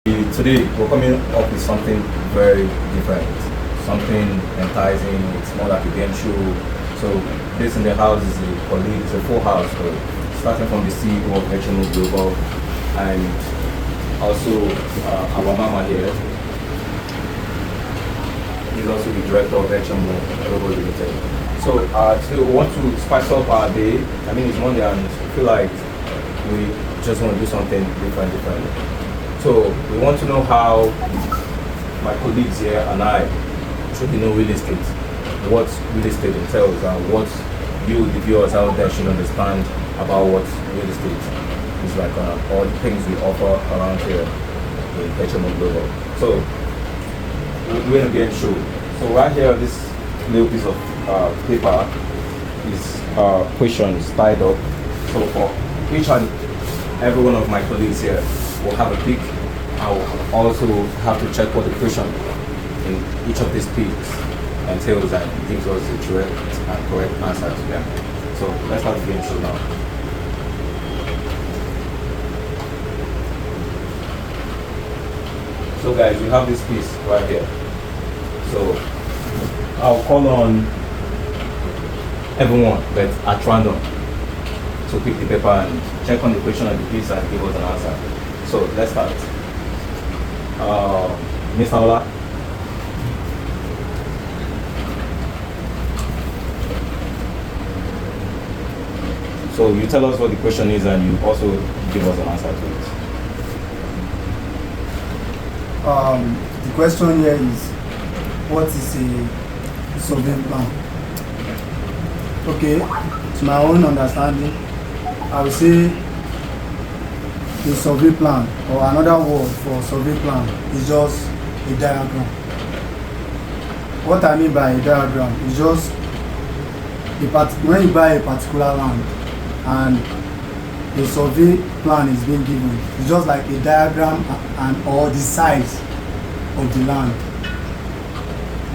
Today we're coming up with something very different, something enticing. It's more like a game show. So this in the house is a colleague, it's a full house. So starting from the CEO of HMO Global and also our mama here. He's also the director of HMO Global Limited. So today we want to spice up our day. I mean it's Monday and I feel like we just want to do something different. So we want to know how my colleagues here and I should know real estate, what real estate entails, and what you, the viewers out there, should understand about what real estate is like, all the things we offer around here in HMO Global. So we're doing a game show. So right here, this little piece of paper is questions tied up. So for each and every one of my colleagues here, will have a pick. I will also have to check what the question in each of these picks entails and gives us the direct and correct answer to them. So let's start the game show now. So guys, we have this piece right here. So I'll call on everyone, but at random, to pick the paper and check on the question of the piece and give us an answer. So let's start. Mr. Ola. So you tell us what the question is and you also give us an answer to it. The question here is, what is a survey plan? Okay, to my own understanding, I would say a survey plan, or another word for survey plan, is just a diagram. What I mean by a diagram is just when you buy a particular land and a survey plan is being given, it's just like a diagram or the size of the land.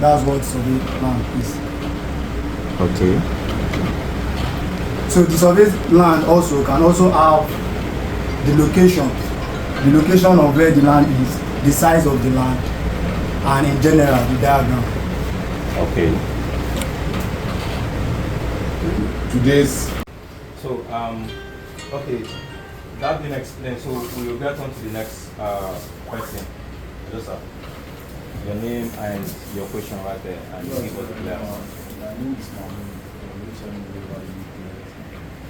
That's what survey plan is. Okay. So the survey land also can also have the location of where the land is, the size of the land, and in general the diagram. Okay. Today's okay, that being explained, so we will get on to the next question. Just your name and your question right there, and you give us the clear answer. My name is Mahmoud.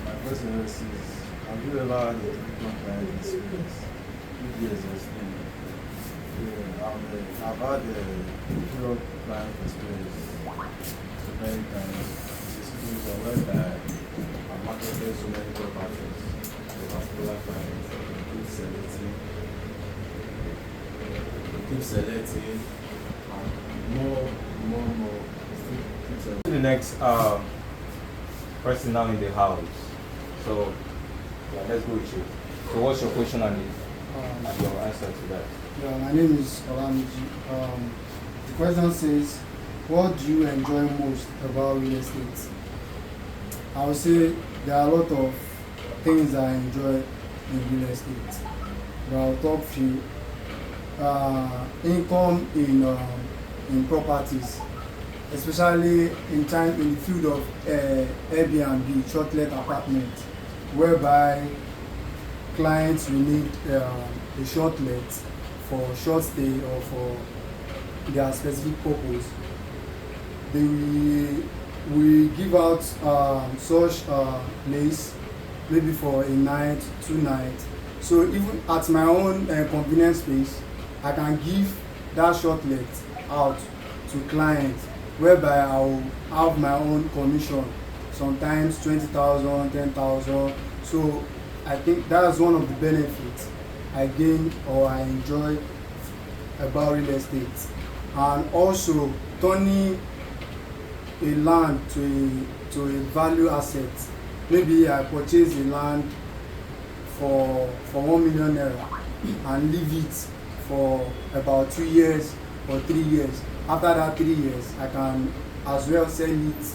My question is, have you ever had a difficult client experience? 2 years experience. I've had a difficult client experience so many times. It's a whereby I've marketed so many properties to particular clients. Keep selecting, and more. Keep selecting. The next person now in the house. So yeah, let's go with you. So what's your question and your answer to that? Yeah, my name is Olamiji. The question says, what do you enjoy most about real estate? I would say there are a lot of things I enjoy in real estate, but I'll talk few. Income in properties, especially in the field of Airbnb, short-let apartment, whereby clients will need a short-let for short stay or for their specific purpose. We give out such place maybe for a night, 2 nights. So even at my own convenience space, I can give that short-let out to clients, whereby I will have my own commission, sometimes 20,000, 10,000. So I think that's one of the benefits I gain or I enjoy about real estate. And also turning a land to a value asset. Maybe I purchase a land for 1 million naira and leave it for about 2 years or 3 years. After that 3 years, I can as well sell it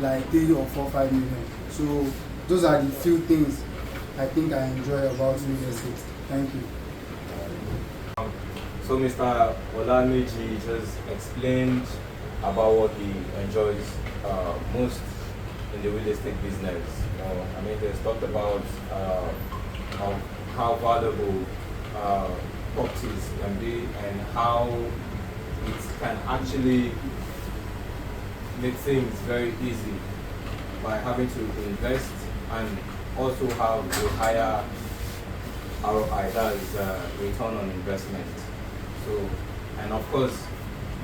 like 3 or 4, 5 million. So those are the few things I think I enjoy about real estate. Thank you. So Mr. Olamiji just explained about what he enjoys most in the real estate business. I mean, he's talked about how, how valuable uh, properties can be and how it can actually make things very easy by having to invest and also have a higher ROI, that is return on investment. So, and of course,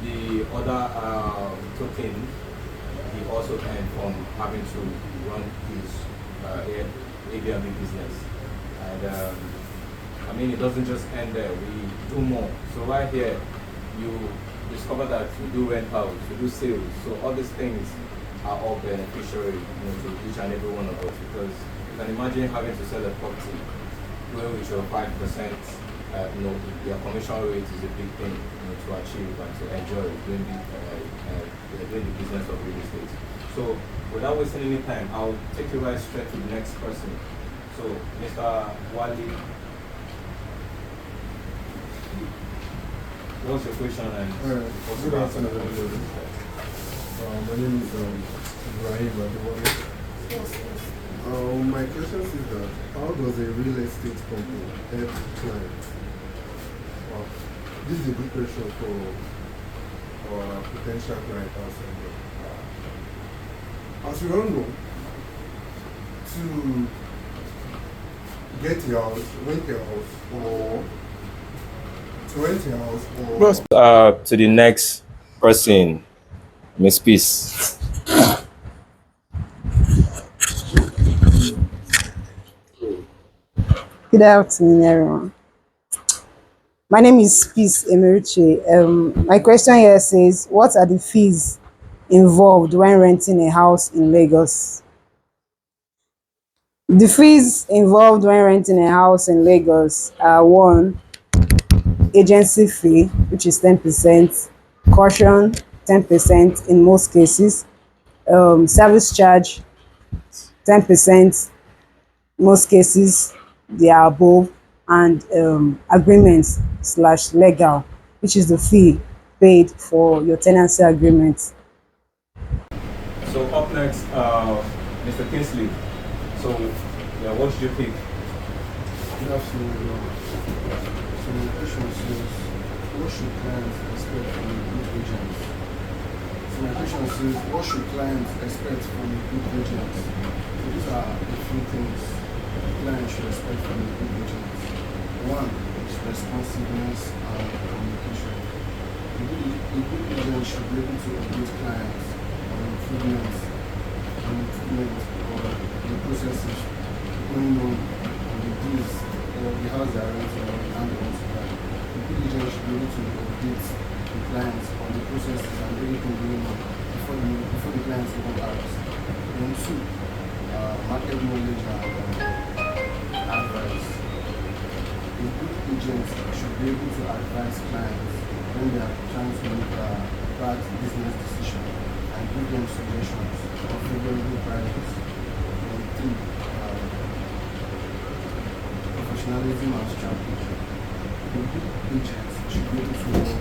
the other token he also earned from having to run his Airbnb business. And I mean, it doesn't just end there. We do more. So right here, you discover that we do rent house, we do sales. So all these things are all beneficiary, to each and every one of us. Because you can imagine having to sell a property where with your 5%, your commission rate is a big thing, to achieve and to enjoy doing the business of real estate. So without wasting any time, I'll take you right straight to the next person. So Mr. Wali, what's your question and what's Good your afternoon, answer? everybody. My name is Ibrahim Adewale. My question is that how does a real estate company help clients? Well, this is a good question for our potential client outside there. As you all know, to get a house, rent a house, or to rent a house, or To the next person, Miss Peace. Good afternoon, everyone. My name is Peace Emeriche. My question here says, what are the fees involved when renting a house in Lagos? The fees involved when renting a house in Lagos are: one, agency fee, which is 10%, caution, 10% in most cases, service charge, 10%, most cases they are above, and agreements slash legal, which is the fee paid for your tenancy agreement. So up next, Mr. Kingsley. So yeah, what should you pick? good afternoon, everyone. So my question is, what should clients expect from a good agent? So my question is, what should clients expect from a good agent? So these are a few things clients should expect from a good agent. One is responsiveness and communication. A good agent should be able to update clients on improvements or the processes going on the deals or the house they are renting or the land they want to buy. A good agent should be able to update the clients on the processes and everything going on before the clients even ask. Then two, market knowledge and advice. A good agent should be able to advise clients when they are trying to make a bad business decision and give them suggestions or favorable prices. And three, professionalism and strategy. A good agent should be able to work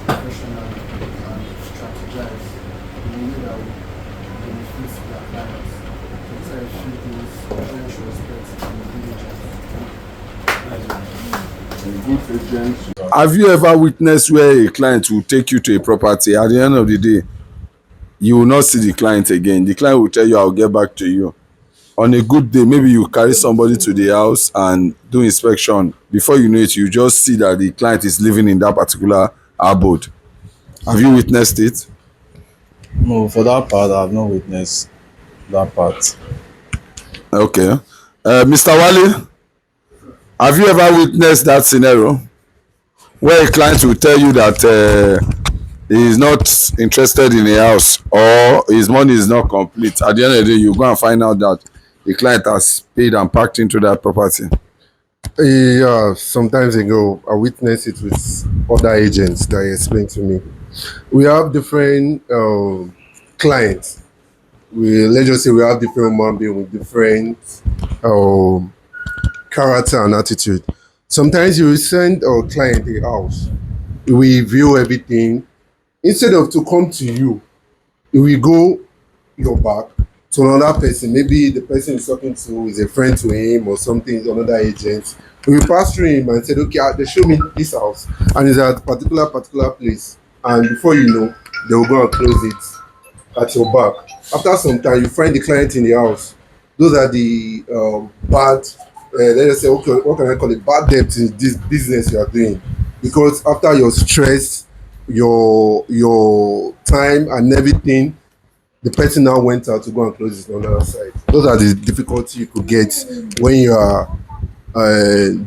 professionally and strategize in a way that will benefit their clients. So these are a few things clients should expect from a good agent. Have you ever witnessed where a client will take you to a property, at the end of the day you will not see the client again? The client will tell you, I'll get back to you. On a good day, maybe you carry somebody to the house and do inspection. Before you know it, you just see that the client is living in that particular abode. Have you witnessed it? No, for that part, I've not witnessed that part. Okay. Mr. Wale, have you ever witnessed that scenario where a client will tell you that he is not interested in a house or his money is not complete? At the end of the day, you go and find out that the client has paid and packed into that property. Yeah, sometimes ago I witnessed it with other agents that explained to me. We have different clients. Let's just say we have different human beings with different character and attitude. Sometimes you will send a client a house, he will view everything. Instead of to come to you, he will go your back to another person. Maybe the person is talking to is a friend to him or something, is another agent. We will pass through him and said, okay, they show me this house and it's at particular place. And before you know, they will go and close it at your back. After some time, you find the client in the house. Those are the bad, let us say, okay, what can I call it? Bad debt in this business you are doing. Because after your stress, your time and everything, the person now went out to go and close it on the other side. Those are the difficulties you could get when you are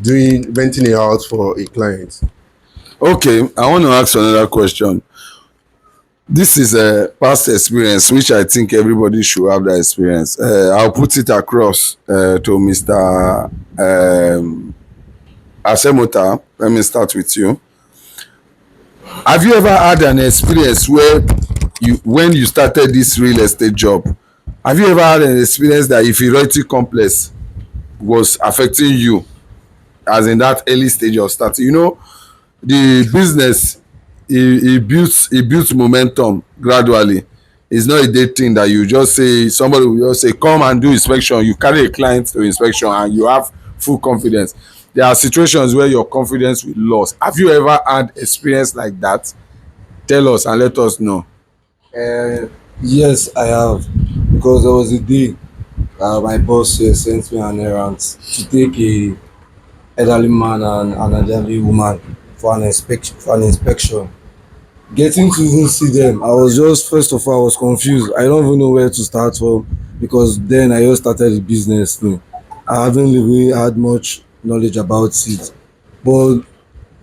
doing renting a house for a client. Okay, I want to ask another question. This is a past experience which I think everybody should have that experience. I'll put it across to Mr. Asemota. Let me start with you. Have you ever had an experience where when you started this real estate job, have you ever had an experience that inferiority complex was affecting you, as in that early stage of starting? You know, the business, it builds momentum gradually. It's not a day thing that you just say, somebody will just say come and do inspection, you carry a client to inspection and you have full confidence. There are situations where your confidence will lose. Have you ever had experience like that? Tell us and let us know. Uh, yes, I have. Because there was a day my boss here sent me an errand to take a elderly man and an elderly woman for an inspection. Getting to even see them, I was just first of all I was confused. I don't even know where to start from because then I just started the business thing. I haven't really had much knowledge about it. But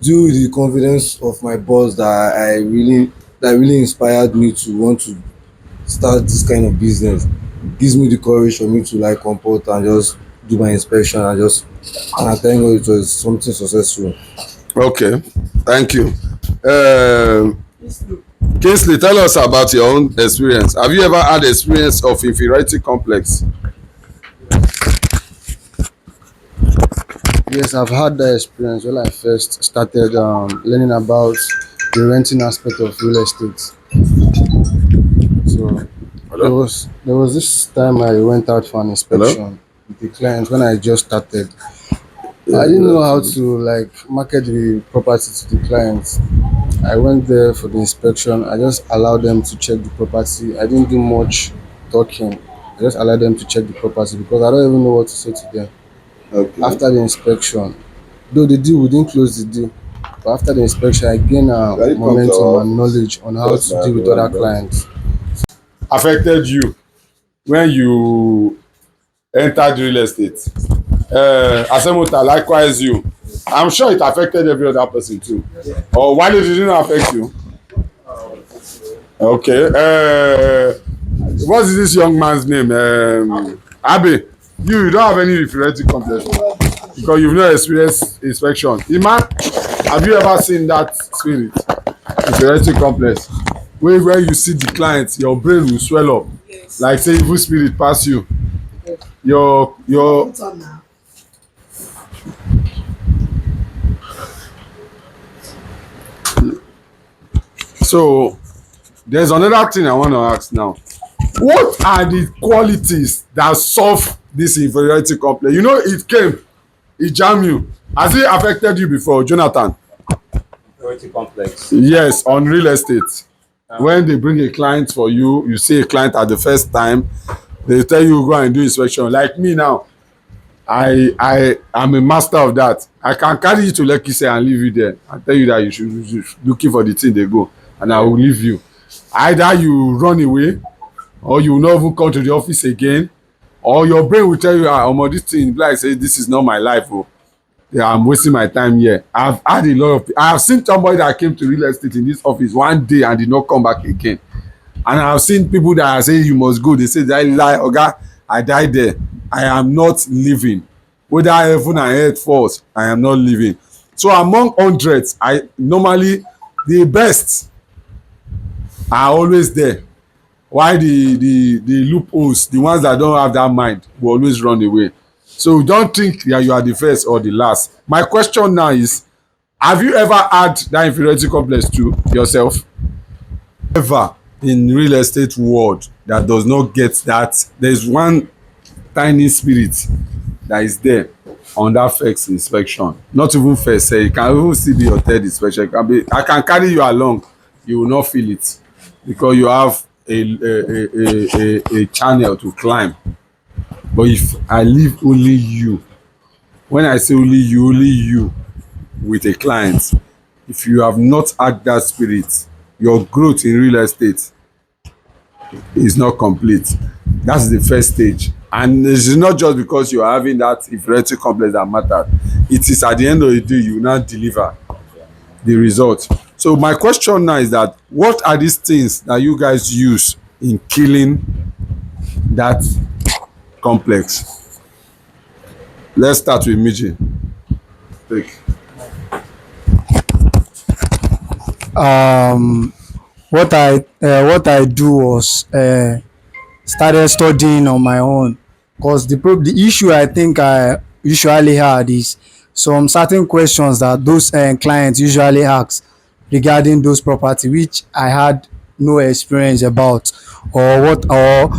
due to the confidence of my boss that really inspired me to want to start this kind of business, gives me the courage for me to like comport and just do my inspection and I thank God it was something successful. Okay, thank you. um Kingsley, tell us about your own experience. Have you ever had experience of inferiority complex? Yes, I've had that experience when I first started learning about the renting aspect of real estate. So there Hello? was there was this time I went out for an Hello? inspection with the client when I just started. Yeah, I didn't good know how afternoon. to like market the property to the clients. I went there for the inspection. I just allowed them to check the property. I didn't do much talking. I just allowed them to check the property because I don't even know what to say to them. Okay. After the inspection, though the deal we didn't close the deal, but after the inspection, I gained Can you come to momentum our and office? knowledge on how Just to my deal with brother other and brother. clients. Affected you when you entered real estate. Asemota, likewise you. I'm sure it affected every other person too. Or why did it not affect you? Okay. What is this young man's name? Abe. You don't have any inferiority complex because you've not experienced inspection. Iman, have you ever seen that spirit? Inferiority complex. Where you see the client, your brain will swell up. Like say evil spirit pass you. Your so there's another thing I want to ask now. What are the qualities that solve this inferiority complex? You know it came, it jam you. Has it affected you before, Jonathan? Inferiority complex. Yes, on real estate. When they bring a client for you, you see a client at the first time, they tell you go and do inspection. Like me now, I am a master of that. I can carry you to Lekki say and leave you there and tell you that you should looking for the thing they go and I will leave you. Either you run away or you will not even come to the office again, or your brain will tell you omo this thing be like say this is not my life oh, yeah, I'm wasting my time here. I've had a lot of, I have seen somebody that came to real estate in this office one day and did not come back again. And I have seen people that are saying you must go, they say that lie oga, I died there, I am not living. Whether heaven and earth falls, I am not living. So among hundreds, I normally, the best are always there, while the loopholes, the ones that don't have that mind, will always run away. So don't think that you are the first or the last. My question now is, have you ever had that inferiority complex to yourself? Ever in real estate world that does not get that? There is one tiny spirit that is there on that first inspection. Not even first, say it can even still be your third inspection. It can be, I can carry you along, you will not feel it because you have a channel to climb. But if I leave only you, when I say only you with a client, if you have not had that spirit, your growth in real estate is not complete. That's the first stage, and it's not just because you are having that inferiority complex that matters. It is at the end of the day you now deliver the result. So my question now is that, what are these things that you guys use in killing that complex? Let's start with Miji. Take. What I do was started studying on my own, because the issue I think I usually had is some certain questions that those clients usually ask regarding those property, which I had no experience about, or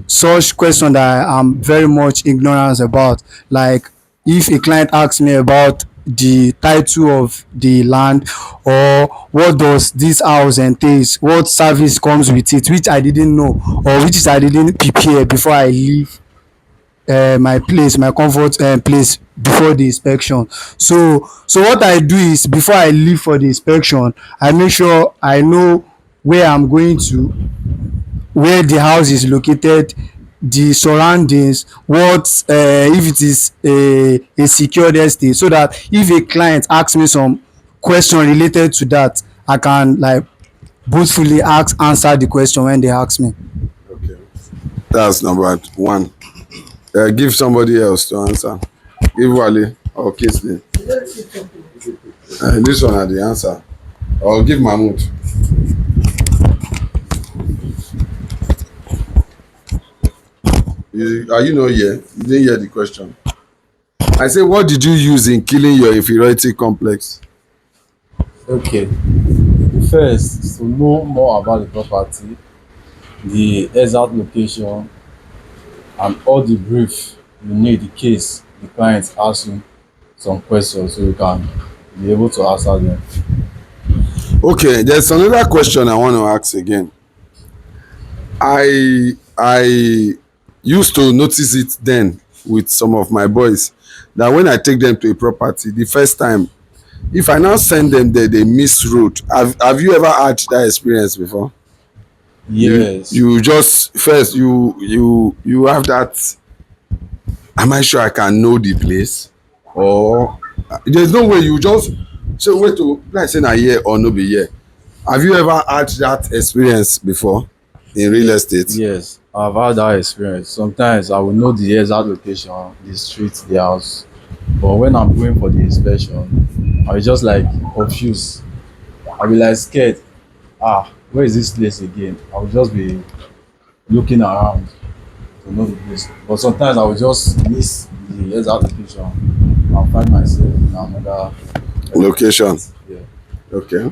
such question that I'm very much ignorant about. Like, if a client asks me about the title of the land, or what does this house entails, what service comes with it, which I didn't know, or which I didn't prepare before I leave my place, my comfort place, before the inspection. So what I do is, before I leave for the inspection, I make sure I know where I'm going to, where the house is located, the surroundings, what if it is a secured estate, so that if a client asks me some question related to that, I can like boastfully answer the question when they ask me. Okay. That's number one. Give somebody else to answer. Give Wale or Kisley. This one are the answer. Or give Mahmoud. Are you not here? You didn't hear the question. I say, what did you use in killing your inferiority complex? Okay. First is to know more about the property, the exact location, and all the brief you need in case the client asks you some questions, so you can be able to answer them. Okay, there's another question I want to ask again. I used to notice it then with some of my boys, that when I take them to a property the first time, if I now send them there, they miss road. Have you ever had that experience before? Yes. You just first you have that, am I sure I can know the place, or there's no way you just say wait to like say na here or no be here. Have you ever had that experience before in real estate? Yes, I've had that experience. Sometimes I will know the exact location, the street, the house, but when I'm going for the inspection, I will just like confused. I'll be like scared. Where is this place again? I will just be looking around to know the place. But sometimes I will just miss the exact location and find myself in another Location. Yeah. Okay.